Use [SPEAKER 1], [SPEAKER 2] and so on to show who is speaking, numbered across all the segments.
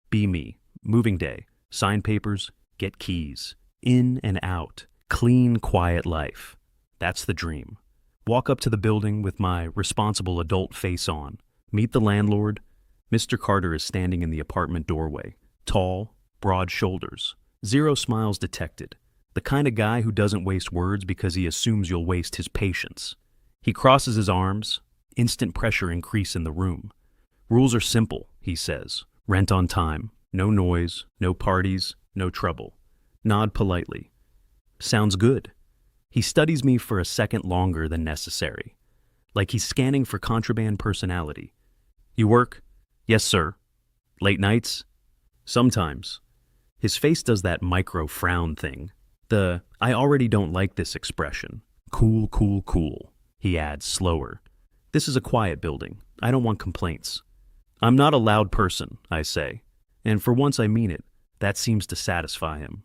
[SPEAKER 1] Be me. Moving day. Sign papers. Get keys. In and out. Clean, quiet life. That's the dream. Walk up to the building with my responsible adult face on. Meet the landlord. Mr. Carter is standing in the apartment doorway. Tall, broad shoulders. Zero smiles detected. The kind of guy who doesn't waste words because he assumes you'll waste his patience. He crosses his arms. Instant pressure increase in the room. Rules are simple, he says. Rent on time. No noise. No parties. No trouble. Nod politely. Sounds good. He studies me for a second longer than necessary. Like he's scanning for contraband personality. You work? Yes, sir. Late nights? Sometimes. His face does that micro frown thing. The, I already don't like this expression. Cool, cool, cool. He adds slower. This is a quiet building. I don't want complaints. I'm not a loud person, I say. And for once I mean it. That seems to satisfy him.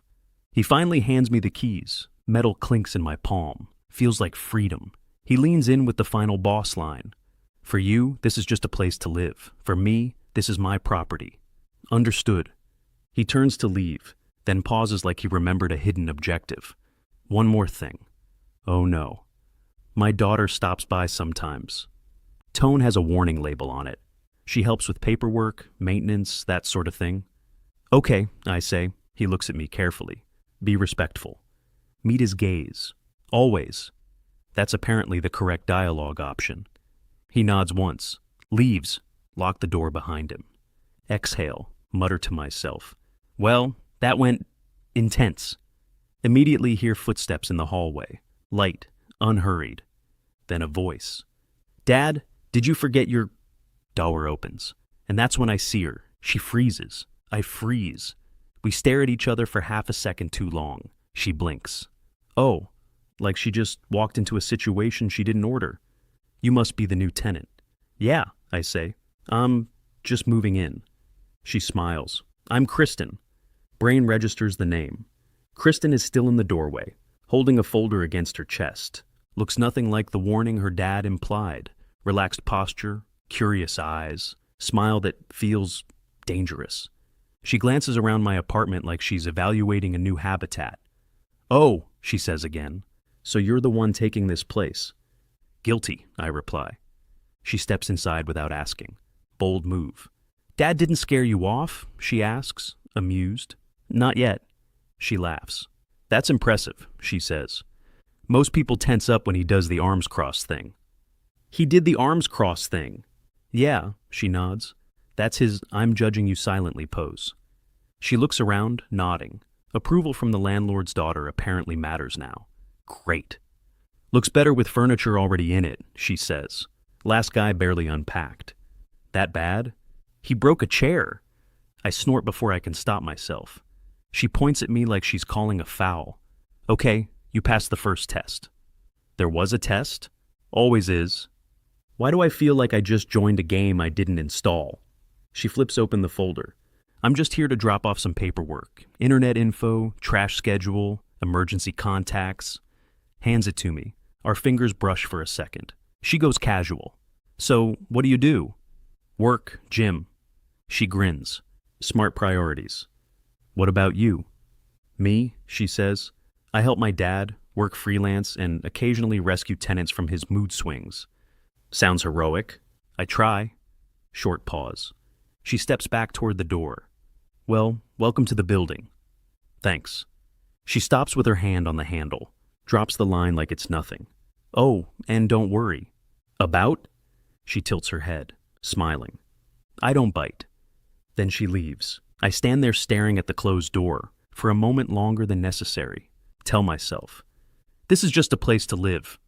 [SPEAKER 1] He finally hands me the keys. Metal clinks in my palm. Feels like freedom. He leans in with the final boss line. For you, this is just a place to live. For me, this is my property. Understood. He turns to leave, then pauses like he remembered a hidden objective. One more thing. Oh no. My daughter stops by sometimes. Tone has a warning label on it. She helps with paperwork, maintenance, that sort of thing. Okay, I say. He looks at me carefully. Be respectful. Meet his gaze. Always. That's apparently the correct dialogue option. He nods once. Leaves. Lock the door behind him. Exhale. Mutter to myself. Well, that went intense. Immediately hear footsteps in the hallway. Light. Unhurried. Then a voice. Dad, did you forget your... Door opens. And that's when I see her. She freezes. I freeze. We stare at each other for half a second too long. She blinks. Oh, like she just walked into a situation she didn't order. You must be the new tenant. Yeah, I say. I'm just moving in. She smiles. I'm Kristen. Brain registers the name. Kristen is still in the doorway, holding a folder against her chest. Looks nothing like the warning her dad implied. Relaxed posture, curious eyes, smile that feels dangerous. She glances around my apartment like she's evaluating a new habitat. Oh, she says again. So you're the one taking this place. Guilty, I reply. She steps inside without asking. Bold move. Dad didn't scare you off? She asks, amused. Not yet. She laughs. That's impressive, she says. Most people tense up when he does the arms cross thing. He did the arms cross thing. Yeah, she nods. That's his I'm judging you silently pose. She looks around, nodding. Approval from the landlord's daughter apparently matters now. Great. Looks better with furniture already in it, she says. Last guy barely unpacked. That bad? He broke a chair. I snort before I can stop myself. She points at me like she's calling a foul. Okay, you passed the first test. There was a test? Always is. Why do I feel like I just joined a game I didn't install? She flips open the folder. I'm just here to drop off some paperwork. Internet info, trash schedule, emergency contacts. Hands it to me. Our fingers brush for a second. She goes casual. So, what do you do? Work, gym. She grins. Smart priorities. What about you? Me, she says. I help my dad, work freelance, and occasionally rescue tenants from his mood swings. Sounds heroic. I try. Short pause. She steps back toward the door. Well, welcome to the building. Thanks. She stops with her hand on the handle, drops the line like it's nothing. Oh, and don't worry. About? She tilts her head, smiling. I don't bite. Then she leaves. I stand there staring at the closed door, for a moment longer than necessary. Tell myself, this is just a place to live.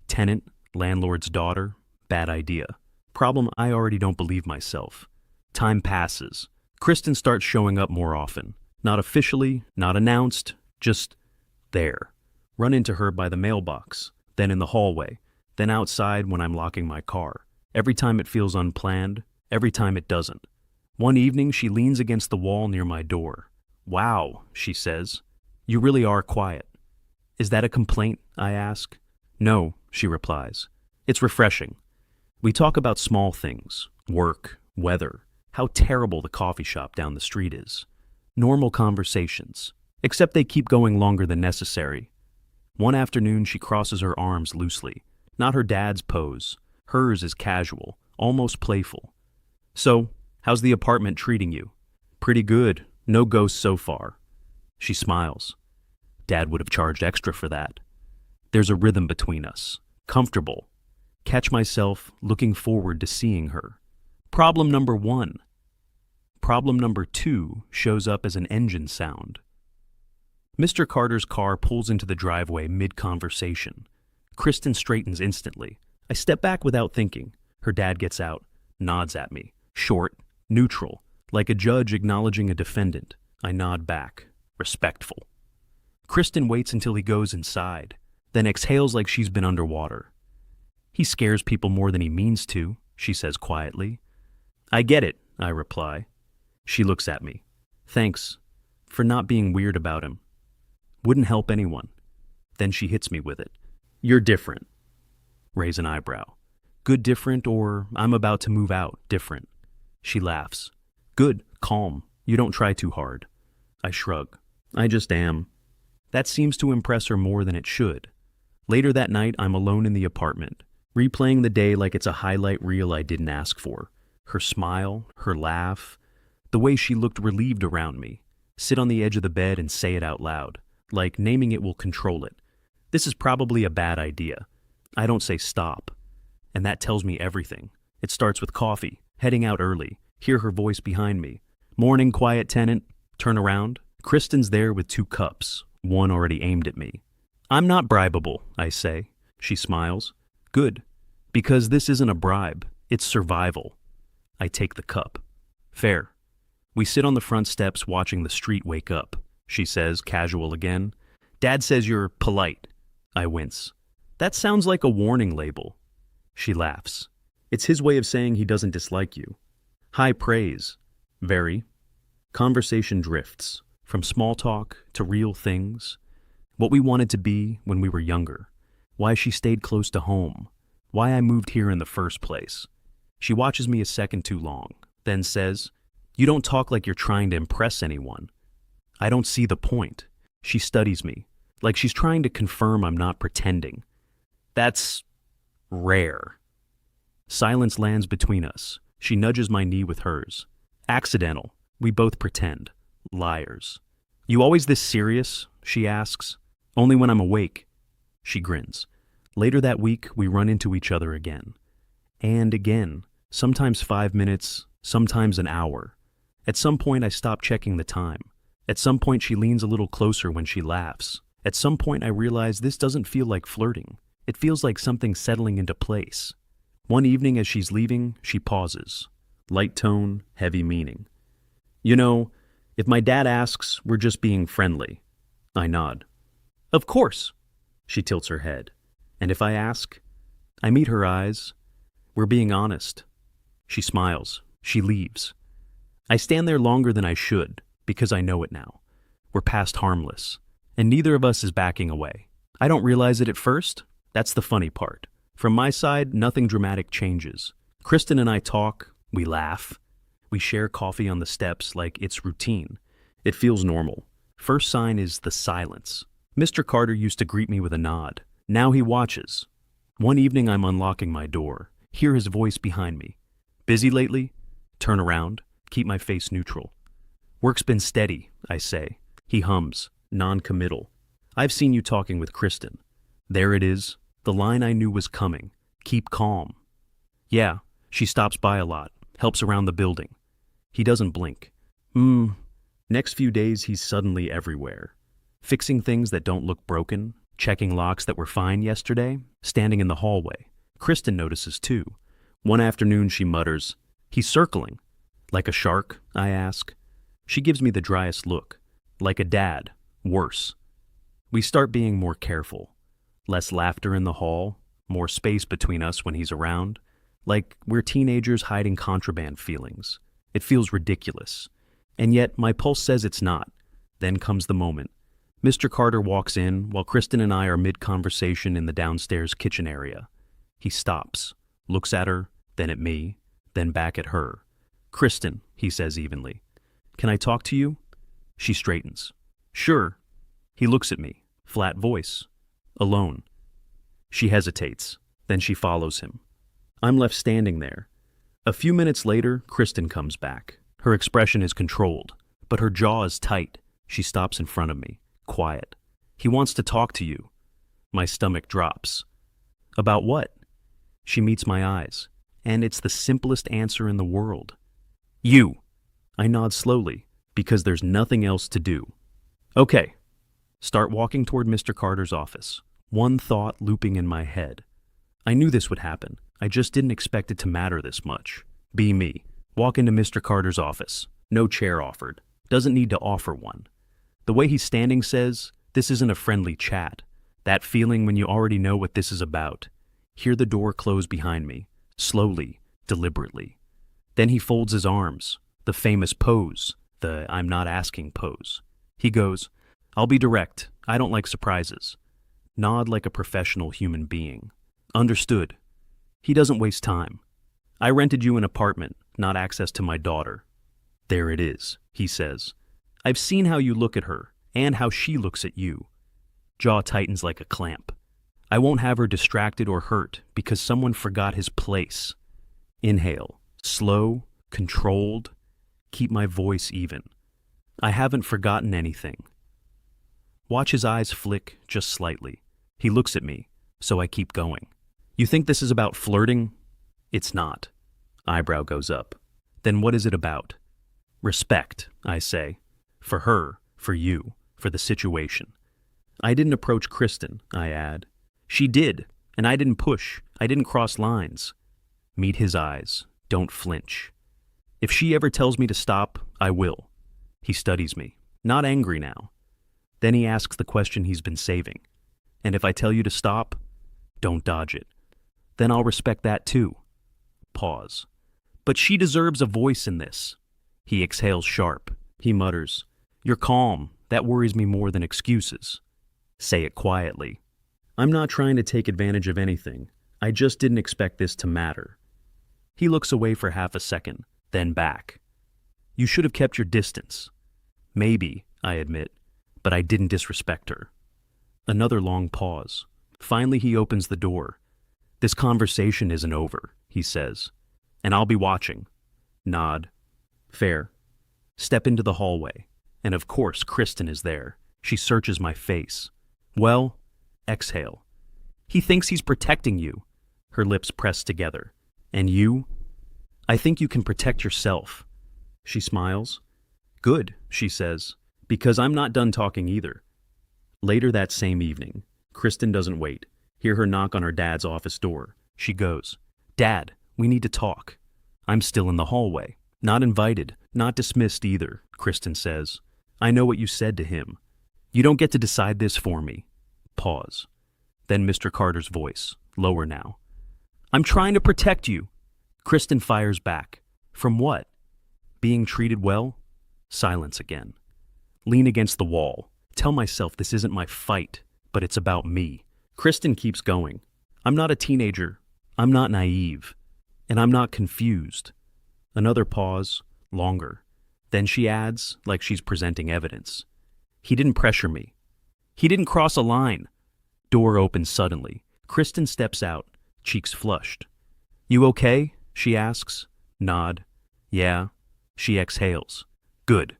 [SPEAKER 1] Tenant, landlord's daughter, bad idea. Problem, I already don't believe myself. Time passes. Kristen starts showing up more often. Not officially, not announced, just there. Run into her by the mailbox, then in the hallway, then outside when I'm locking my car. Every time it feels unplanned, every time it doesn't. One evening, she leans against the wall near my door. Wow, she says. You really are quiet. Is that a complaint? I ask. No, she replies. It's refreshing. We talk about small things, work, weather, how terrible the coffee shop down the street is. Normal conversations, except they keep going longer than necessary. One afternoon, she crosses her arms loosely. Not her dad's pose. Hers is casual, almost playful. "So, how's the apartment treating you?" "Pretty good. No ghosts so far." She smiles. Dad would have charged extra for that. There's a rhythm between us. Comfortable. Catch myself looking forward to seeing her. Problem number 1. Problem number 2 shows up as an engine sound. Mr. Carter's car pulls into the driveway mid-conversation. Kristen straightens instantly. I step back without thinking. Her dad gets out, nods at me. Short, neutral, like a judge acknowledging a defendant. I nod back, respectful. Kristen waits until he goes inside, then exhales like she's been underwater. "He scares people more than he means to," she says quietly. "I get it," I reply. She looks at me. "Thanks for not being weird about him. Wouldn't help anyone." Then she hits me with it. "You're different." Raise an eyebrow. "Good different, or I'm about to move out different?" She laughs. "Good, calm. You don't try too hard." I shrug. "I just am." That seems to impress her more than it should. Later that night, I'm alone in the apartment, replaying the day like it's a highlight reel I didn't ask for. Her smile, her laugh, the way she looked relieved around me. Sit on the edge of the bed and say it out loud, like naming it will control it. This is probably a bad idea. I don't say stop, and that tells me everything. It starts with coffee, heading out early, hear her voice behind me. "Morning, quiet tenant." Turn around. Kristen's there with 2 cups, one already aimed at me. "I'm not bribable," I say. She smiles. "Good, because this isn't a bribe, it's survival." I take the cup. "Fair." We sit on the front steps watching the street wake up. She says, casual again, "Dad says you're polite." I wince. "That sounds like a warning label." She laughs. "It's his way of saying he doesn't dislike you." High praise. Very. Conversation drifts, from small talk to real things. What we wanted to be when we were younger. Why she stayed close to home. Why I moved here in the first place. She watches me a second too long, then says, "You don't talk like you're trying to impress anyone." I don't see the point. She studies me, like she's trying to confirm I'm not pretending. That's rare. Silence lands between us. She nudges my knee with hers. Accidental. We both pretend. Liars. "You always this serious?" she asks. "Only when I'm awake." She grins. Later that week, we run into each other again. And again. Sometimes 5 minutes, sometimes an hour. At some point, I stop checking the time. At some point, she leans a little closer when she laughs. At some point, I realize this doesn't feel like flirting. It feels like something settling into place. One evening as she's leaving, she pauses. Light tone, heavy meaning. "You know, if my dad asks, we're just being friendly." I nod. "Of course." She tilts her head. "And if I ask?" I meet her eyes. "We're being honest." She smiles. She leaves. I stand there longer than I should, because I know it now. We're past harmless, and neither of us is backing away. I don't realize it at first. That's the funny part. From my side, nothing dramatic changes. Kristen and I talk, we laugh. We share coffee on the steps like it's routine. It feels normal. First sign is the silence. Mr. Carter used to greet me with a nod. Now he watches. One evening I'm unlocking my door, hear his voice behind me. "Busy lately?" Turn around, keep my face neutral. "Work's been steady," I say. He hums, non-committal. "I've seen you talking with Kristen." There it is, the line I knew was coming. Keep calm. "Yeah, she stops by a lot, helps around the building." He doesn't blink. Next few days he's suddenly everywhere. Fixing things that don't look broken, checking locks that were fine yesterday, standing in the hallway. Kristen notices too. One afternoon she mutters, "He's circling." "Like a shark?" I ask. She gives me the driest look. "Like a dad. Worse." We start being more careful. Less laughter in the hall, more space between us when he's around. Like we're teenagers hiding contraband feelings. It feels ridiculous. And yet my pulse says it's not. Then comes the moment. Mr. Carter walks in while Kristen and I are mid-conversation in the downstairs kitchen area. He stops, looks at her, then at me, then back at her. Kristen, he says evenly. Can I talk to you? She straightens. Sure. He looks at me, flat voice. Alone. She hesitates, then she follows him. I'm left standing there. A few minutes later, Kristen comes back. Her expression is controlled, but her jaw is tight. She stops in front of me, quiet. He wants to talk to you. My stomach drops. About what? She meets my eyes, and it's the simplest answer in the world. You. I nod slowly, because there's nothing else to do. Okay. Start walking toward Mr. Carter's office, one thought looping in my head. I knew this would happen. I just didn't expect it to matter this much. Be me. Walk into Mr. Carter's office. No chair offered. Doesn't need to offer one. The way he's standing says, this isn't a friendly chat. That feeling when you already know what this is about. Hear the door close behind me, slowly, deliberately. Then he folds his arms, the famous pose, the I'm not asking pose. He goes, I'll be direct. I don't like surprises. Nod like a professional human being. Understood. He doesn't waste time. I rented you an apartment, not access to my daughter. There it is, he says. I've seen how you look at her, and how she looks at you. Jaw tightens like a clamp. I won't have her distracted or hurt because someone forgot his place. Inhale, slow, controlled. Keep my voice even. I haven't forgotten anything. Watch his eyes flick just slightly. He looks at me, so I keep going. You think this is about flirting? It's not. Eyebrow goes up. Then what is it about? Respect, I say. For her, for you, for the situation. I didn't approach Kristen, I add. She did, and I didn't push. I didn't cross lines. Meet his eyes. Don't flinch. If she ever tells me to stop, I will. He studies me. Not angry now. Then he asks the question he's been saving. And if I tell you to stop, don't dodge it. Then I'll respect that too. Pause. But she deserves a voice in this. He exhales sharp. He mutters, You're calm. That worries me more than excuses. Say it quietly. I'm not trying to take advantage of anything. I just didn't expect this to matter. He looks away for half a second, then back. You should have kept your distance. Maybe, I admit, but I didn't disrespect her. Another long pause. Finally, he opens the door. This conversation isn't over, he says. And I'll be watching. Nod. Fair. Step into the hallway. And of course, Kristen is there. She searches my face. Well, exhale. He thinks he's protecting you. Her lips press together. And you? I think you can protect yourself. She smiles. Good, she says, because I'm not done talking either. Later that same evening, Kristen doesn't wait. Hear her knock on her dad's office door. She goes, Dad, we need to talk. I'm still in the hallway. Not invited, not dismissed either, Kristen says. I know what you said to him. You don't get to decide this for me. Pause. Then Mr. Carter's voice, lower now. I'm trying to protect you. Kristen fires back. From what? Being treated well? Silence again. Lean against the wall. Tell myself this isn't my fight, but it's about me. Kristen keeps going. I'm not a teenager. I'm not naive. And I'm not confused. Another pause, longer. Then she adds, like she's presenting evidence. He didn't pressure me. He didn't cross a line. Door opens suddenly. Kristen steps out, cheeks flushed. You okay? She asks. Nod. Yeah. She exhales. Good.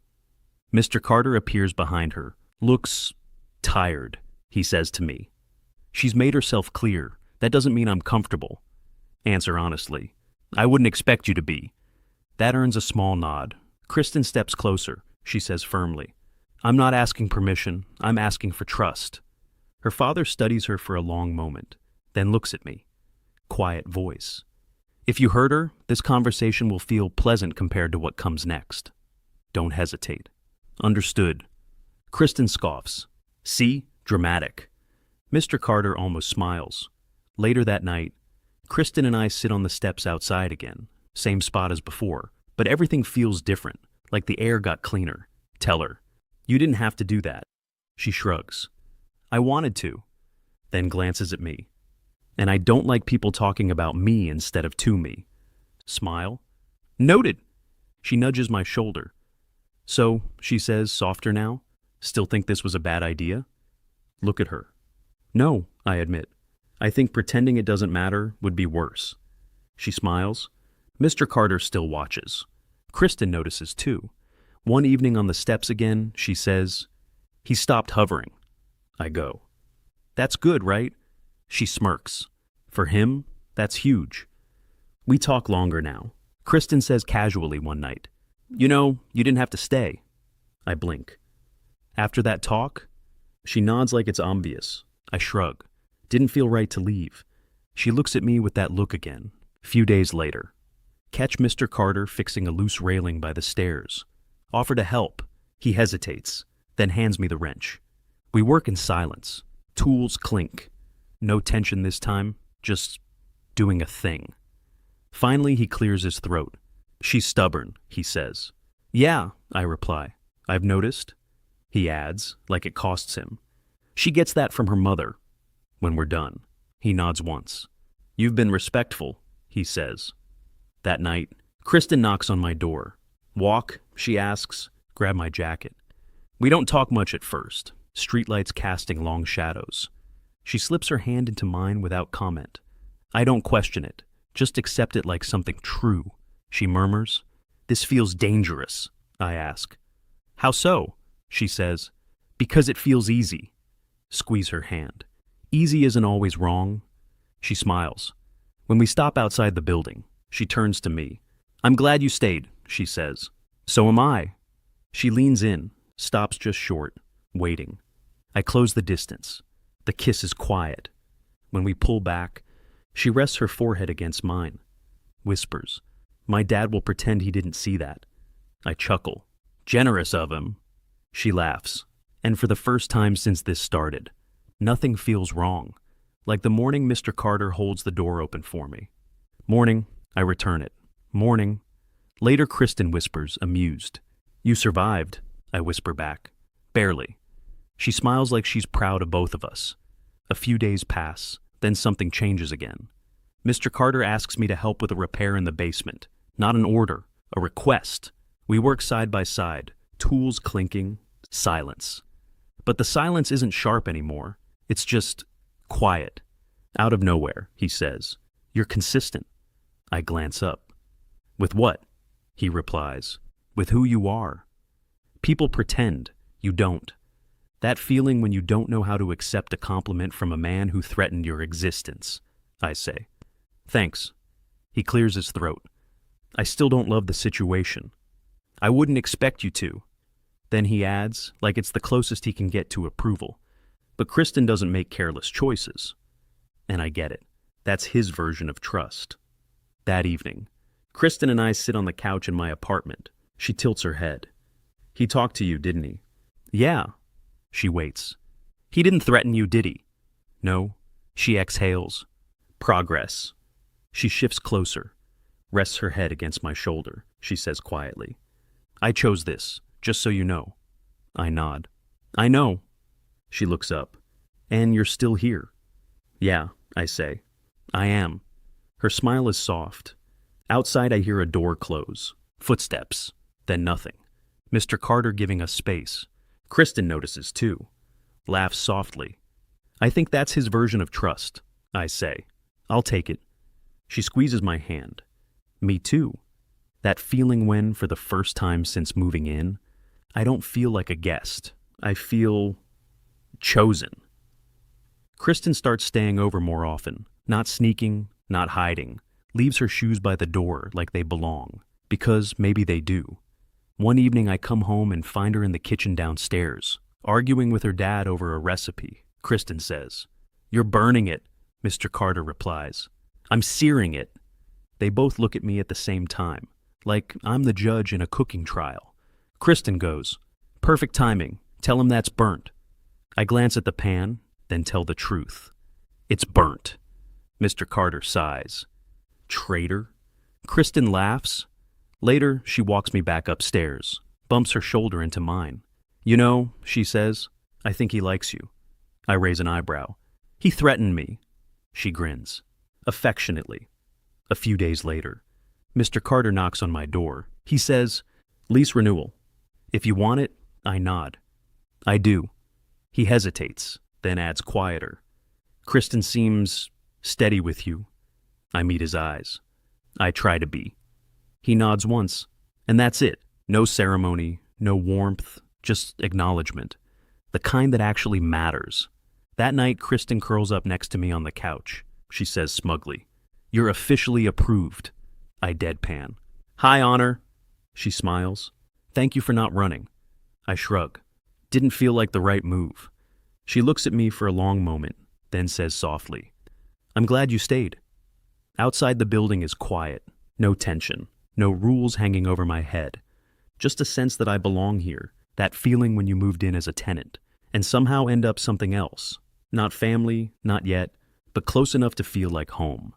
[SPEAKER 1] Mr. Carter appears behind her. Looks tired, he says to me. She's made herself clear. That doesn't mean I'm comfortable. Answer honestly. I wouldn't expect you to be. That earns a small nod. Kristen steps closer. She says firmly. I'm not asking permission. I'm asking for trust. Her father studies her for a long moment, then looks at me. Quiet voice. If you hurt her, this conversation will feel pleasant compared to what comes next. Don't hesitate. Understood. Kristen scoffs. See? Dramatic. Mr. Carter almost smiles. Later that night, Kristen and I sit on the steps outside again. Same spot as before, but everything feels different, like the air got cleaner. Tell her. You didn't have to do that. She shrugs. I wanted to. Then glances at me. And I don't like people talking about me instead of to me. Smile. Noted. She nudges my shoulder. So, she says, softer now? Still think this was a bad idea? Look at her. No, I admit. I think pretending it doesn't matter would be worse. She smiles. Mr. Carter still watches. Kristen notices too. One evening on the steps again, she says, he stopped hovering. I go. That's good, right? She smirks. For him, that's huge. We talk longer now. Kristen says casually one night, you know, you didn't have to stay. I blink. After that talk? She nods like it's obvious. I shrug. Didn't feel right to leave. She looks at me with that look again. Few days later. Catch Mr. Carter fixing a loose railing by the stairs. Offer to help. He hesitates, then hands me the wrench. We work in silence. Tools clink. No tension this time, just doing a thing. Finally, he clears his throat. She's stubborn, he says. Yeah, I reply. I've noticed. He adds, like it costs him. She gets that from her mother. When we're done, he nods once. You've been respectful, he says. That night, Kristen knocks on my door. Walk, she asks. Grab my jacket. We don't talk much at first, streetlights casting long shadows. She slips her hand into mine without comment. I don't question it, just accept it like something true. She murmurs. This feels dangerous, I ask. How so? She says. Because it feels easy. Squeeze her hand. Easy isn't always wrong. She smiles. When we stop outside the building, she turns to me. I'm glad you stayed, she says. So am I. She leans in, stops just short, waiting. I close the distance. The kiss is quiet. When we pull back, she rests her forehead against mine. Whispers, my dad will pretend he didn't see that. I chuckle. Generous of him. She laughs. And for the first time since this started, nothing feels wrong. Like the morning Mr. Carter holds the door open for me. Morning, I return it. Morning. Later, Kristen whispers, amused. You survived, I whisper back. Barely. She smiles like she's proud of both of us. A few days pass, then something changes again. Mr. Carter asks me to help with a repair in the basement. Not an order, a request. We work side by side, tools clinking, silence. But the silence isn't sharp anymore. It's just quiet. Out of nowhere, he says. You're consistent. I glance up. With what? He replies. With who you are. People pretend. You don't. That feeling when you don't know how to accept a compliment from a man who threatened your existence, I say. Thanks. He clears his throat. I still don't love the situation. I wouldn't expect you to. Then he adds, like it's the closest he can get to approval. But Kristen doesn't make careless choices. And I get it. That's his version of trust. That evening, Kristen and I sit on the couch in my apartment. She tilts her head. He talked to you, didn't he? Yeah. She waits. He didn't threaten you, did he? No. She exhales. Progress. She shifts closer, rests her head against my shoulder. She says quietly, I chose this, just so you know. I nod. I know. She looks up. And you're still here. Yeah, I say. I am. Her smile is soft. Outside I hear a door close. Footsteps. Then nothing. Mr. Carter giving us space. Kristen notices too. Laughs softly. I think that's his version of trust, I say. I'll take it. She squeezes my hand. Me too. That feeling when, for the first time since moving in, I don't feel like a guest. I feel chosen. Kristen starts staying over more often, not sneaking, not hiding, leaves her shoes by the door like they belong, because maybe they do. One evening I come home and find her in the kitchen downstairs, arguing with her dad over a recipe. Kristen says, You're burning it, Mr. Carter replies. I'm searing it. They both look at me at the same time, like I'm the judge in a cooking trial. Kristen goes, Perfect timing. Tell him that's burnt. I glance at the pan, then tell the truth. It's burnt. Mr. Carter sighs. Traitor? Kristen laughs. Later, she walks me back upstairs, bumps her shoulder into mine. You know, she says, I think he likes you. I raise an eyebrow. He threatened me. She grins. Affectionately. A few days later, Mr. Carter knocks on my door. He says, "Lease renewal. If you want it," I nod. "I do." He hesitates, then adds quieter, "Kristen seems steady with you." I meet his eyes. I try to be. He nods once, and that's it. No ceremony, no warmth, just acknowledgement. The kind that actually matters. That night, Kristen curls up next to me on the couch. She says smugly, "You're officially approved." I deadpan. "Hi, Honor." She smiles. "Thank you for not running." I shrug. Didn't feel like the right move. She looks at me for a long moment, then says softly, "I'm glad you stayed." Outside the building is quiet. No tension. No rules hanging over my head. Just a sense that I belong here. That feeling when you moved in as a tenant, and somehow end up something else. Not family, not yet, but close enough to feel like home.